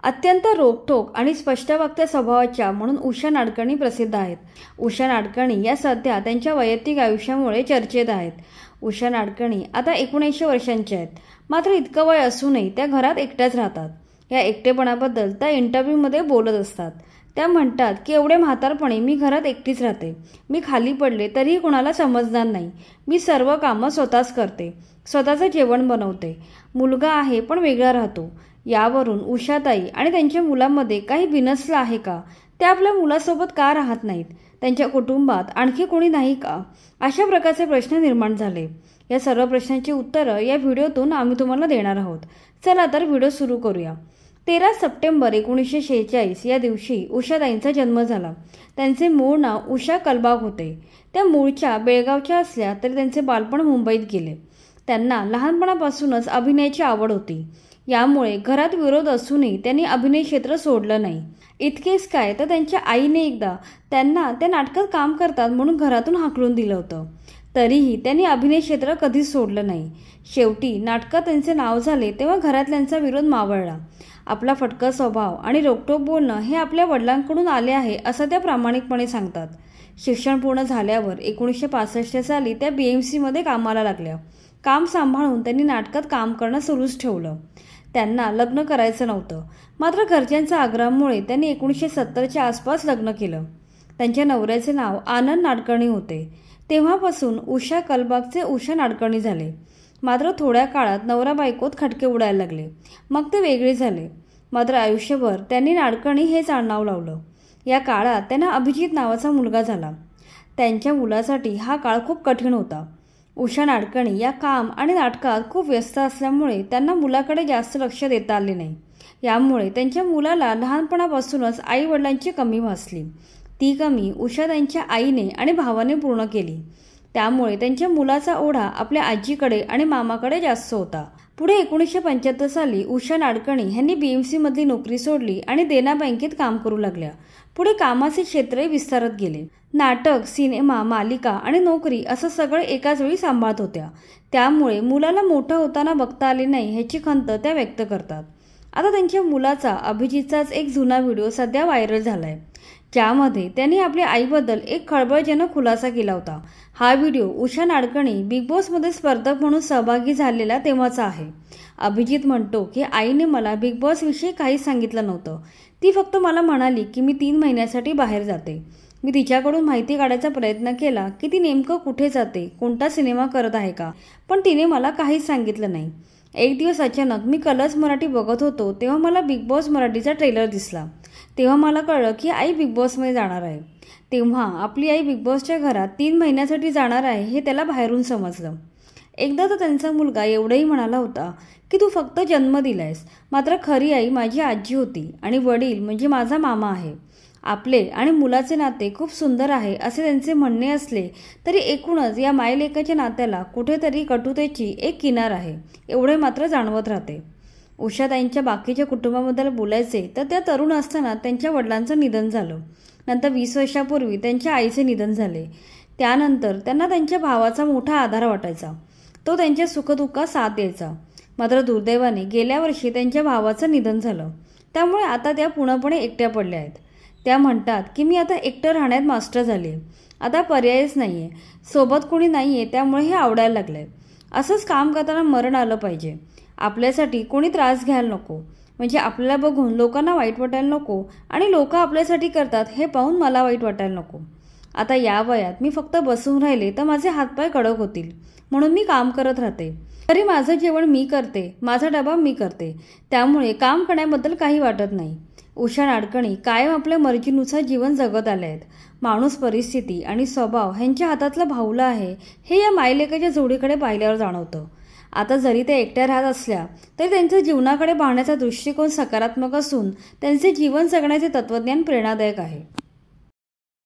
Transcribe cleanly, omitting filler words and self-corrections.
अत्यंत रोखठोक आणि स्पष्टवक्त्या स्वभावाच्या म्हणून उषा नाडकर्णी प्रसिद्ध आहेत। उषा नाडकर्णी या सध्या त्यांच्या वैयक्तिक आयुष्यामुळे चर्चेत आहेत। उषा नाडकर्णी आता 19 वर्षांच्या आहेत, मात्र इतकं वय असूनही त्या घरात एकट्याच राहतात। या एकटेपणाबद्दल त्या इंटरव्ह्यूमध्ये बोलत असतात। त्या म्हणतात की एवढे म्हातारपणी मी घरात एकटीच राहते, मी खाली पडले तरीही कोणाला समजणार नाही, मी सर्व कामं स्वतःच करते, स्वतःचं जेवण बनवते, मुलगा आहे पण वेगळा राहतो। यावरून उषाताई आणि त्यांच्या मुलांमध्ये काही बिनसलं आहे का, ते आपल्या मुलासोबत का राहत नाहीत, त्यांच्या कुटुंबात आणखी कोणी नाही का, अशा प्रकारचे प्रश्न निर्माण झाले। या सर्व प्रश्नांची उत्तरं या व्हिडिओतून आम्ही तुम्हाला देणार आहोत। चला तर व्हिडिओ सुरू करूया। 13 सप्टेंबर 1946 या दिवशी उषाताईंचा जन्म झाला। त्यांचे मूळ नाव उषा कलबाग होते। त्या मूळच्या बेळगावच्या असल्या तरी त्यांचे बालपण मुंबईत गेले। त्यांना लहानपणापासूनच अभिनयाची आवड होती, यामुळे घरात विरोध असूनही त्यांनी अभिनय क्षेत्र सोडलं नाही। इतकेच काय तर त्यांच्या आईने एकदा त्यांना त्या नाटकात काम करतात म्हणून घरातून हाकलून दिलं होतं, तरीही त्यांनी अभिनय क्षेत्र कधीच सोडलं नाही। शेवटी नाटकात त्यांचे नाव झाले तेव्हा घरातल्यांचा विरोध मावळला। आपला फटका स्वभाव आणि रोखठोक बोलणं हे आपल्या वडिलांकडून आले आहे असं त्या प्रामाणिकपणे सांगतात। शिक्षण पूर्ण झाल्यावर 1965 साली त्या BMC मध्ये कामाला लागल्या। काम सांभाळून त्यांनी नाटकात काम करणं सुरूच ठेवलं। त्यांना लग्न करायचं नव्हतं, मात्र घरच्यांच्या आग्रहामुळे त्यांनी 1970च्या आसपास लग्न केलं। त्यांच्या नवऱ्याचे नाव आनंद नाडकर्णी होते। तेव्हापासून उषा कलबागचे उषा नाडकर्णी झाले। मात्र थोड्या काळात नवरा बायकोत खटके उडायला लागले, मग ते वेगळे झाले। मात्र आयुष्यभर त्यांनी नाडकर्णी हेच आडनाव लावलं। या काळात त्यांना अभिजित नावाचा मुलगा झाला। त्यांच्या मुलासाठी हा काळ खूप कठीण होता। उषा नाडकर्णी या काम आणि नाटकात खूप व्यस्त असल्यामुळे त्यांना मुलाकडे जास्त लक्ष देता आले नाही। यामुळे त्यांच्या मुलाला लहानपणापासूनच आई वडिलांची कमी भासली। ती कमी उषा त्यांच्या आईने आणि भावाने पूर्ण केली। त्यामुळे त्यांच्या मुलाचा ओढा आपल्या आजीकडे आणि मामाकडे जास्त होता। पुढे 1975 साली उषा नाडकर्णी यांनी BMC मधली नोकरी सोडली आणि देना बँकेत काम करू लागल्या। पुढे कामाचे क्षेत्रही विस्तारत गेले। नाटक, सिनेमा, मालिका आणि नोकरी असं सगळं एकाच वेळी सांभाळत होत्या। त्यामुळे मुलाला मोठं होताना बघता आले नाही ह्याची खंत त्या व्यक्त करतात। आता त्यांच्या मुलाचा अभिजितचाच एक जुना व्हिडिओ सध्या व्हायरल झालाय, ज्यामध्ये त्यांनी आपल्या आईबद्दल एक खळबळजनक खुलासा केला होता। हा व्हिडिओ उषा नाडकर्णी बिग बॉसमध्ये स्पर्धक म्हणून सहभागी झालेला तेव्हाचा आहे। अभिजित म्हणतो की आईने मला बिग बॉस विषयी काहीच सांगितलं नव्हतं, ती फक्त मला म्हणाली की मी 3 महिन्यासाठी बाहेर जाते। मी तिच्याकडून माहिती काढायचा प्रयत्न केला की ती नेमकं कुठे जाते, कोणता सिनेमा करत आहे का, पण तिने मला काहीच सांगितलं नाही। एक दिवस अचानक मी कलर्स मराठी बघत होतो तेव्हा मला बिग बॉस मराठीचा ट्रेलर दिसला। तेव्हा मला कळलं की आई बिग बॉसमध्ये जाणार आहे। तेव्हा आपली आई बिग बॉसच्या घरात 3 महिन्यासाठी जाणार आहे हे त्याला बाहेरून समजलं। एकदा तर त्यांचा मुलगा एवढंही म्हणाला होता की तू फक्त जन्म दिलायस, मात्र खरी आई माझी आजी होती आणि वडील म्हणजे माझा मामा आहे। आपले आणि मुलाचे नाते खूप सुंदर आहे असे त्यांचे म्हणणे असले तरी एकूणच या मायलेकाच्या नात्याला कुठेतरी कटुतेची एक किनार आहे, एवढे मात्र जाणवत राहते। उषाताईंच्या बाकीच्या कुटुंबाबद्दल बोलायचे तर त्या तरुण असताना त्यांच्या वडिलांचं निधन झालं। नंतर 20 वर्षापूर्वी त्यांच्या आईचे निधन झाले। त्यानंतर त्यांना त्यांच्या भावाचा मोठा आधार वाटायचा, तो त्यांच्या सुखदुःखात साथ द्यायचा। मात्र दुर्दैवाने गेल्या वर्षी त्यांच्या भावाचं निधन झालं, त्यामुळे आता त्या पूर्णपणे एकट्या पडल्या आहेत। त्या म्हणतात की मी आता एकटं राहण्यात मास्टर झाले, आता पर्यायच नाहीये, सोबत कोणी नाहीये, त्यामुळे हे आवडायला लागलंय। असंच काम करताना मरण आलं पाहिजे, आपल्यासाठी कोणी त्रास घ्यायला नको, म्हणजे आपल्याला बघून लोकांना वाईट वाटायला नको आणि लोक आपल्यासाठी करतात हे पाहून मला वाईट वाटायला नको। आता या वयात मी फक्त बसून राहिले तर माझे हातपाय कडक होतील, म्हणून मी काम करत राहते। तरी माझं जेवण मी करते, माझा डबा मी करते, त्यामुळे काम करण्याबद्दल काही वाटत नाही। उषा नाडकर्णी कायम आपल्या मर्जीनुसार जीवन जगत आले आहेत। माणूस परिस्थिती आणि स्वभाव ह्यांच्या हातातला भावला आहे हे या मायलेकाच्या जोडीकडे पाहिल्यावर जाणवतं। आता जरी त्या एकट्या राहत असल्या तरी त्यांच्या जीवनाकडे पाहण्याचा दृष्टिकोन सकारात्मक असून त्यांचे जीवन जगण्याचे तत्त्वज्ञान प्रेरणादायक आहे।